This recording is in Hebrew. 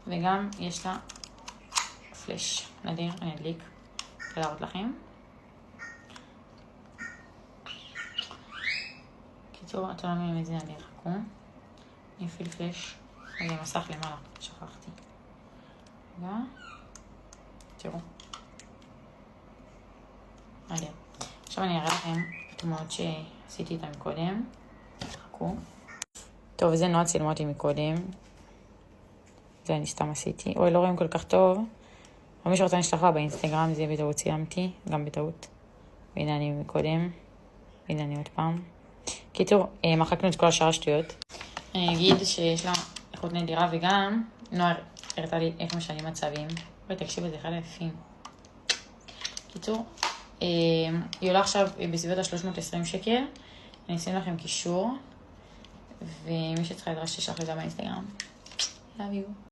וגם יש לה פלש נדיר, אני אדליק כדי להראות לכם. קיצור, אתם לא מבינים את זה נדיר, חכו. אני אפעיל פלש, זה מסך למעלה, שכחתי. רגע, תראו. נדיר. עכשיו אני אראה לכם תמונות שעשיתי איתן קודם. חכו. טוב, זה נועה צילמה אותי מקודם. זה אני סתם עשיתי. אוי, לא רואים כל כך טוב. אבל מי שרוצה נשלחה באינסטגרם, זה בטעות צילמתי, גם בטעות. והנה אני מקודם. והנה אני עוד פעם. קיצור, מחקנו את כל השאר השטויות. אני אגיד שיש לה איכות נדירה, וגם נועה הראתה לי איך משנים מצבים. אוי, תקשיבו, זה אחד היפים. קיצור, היא עולה עכשיו בסביבות ה-320 שקל. אני אשים לכם קישור. ומי שצריכה לדרש תשלח לי גם באינסטגרם. Love you.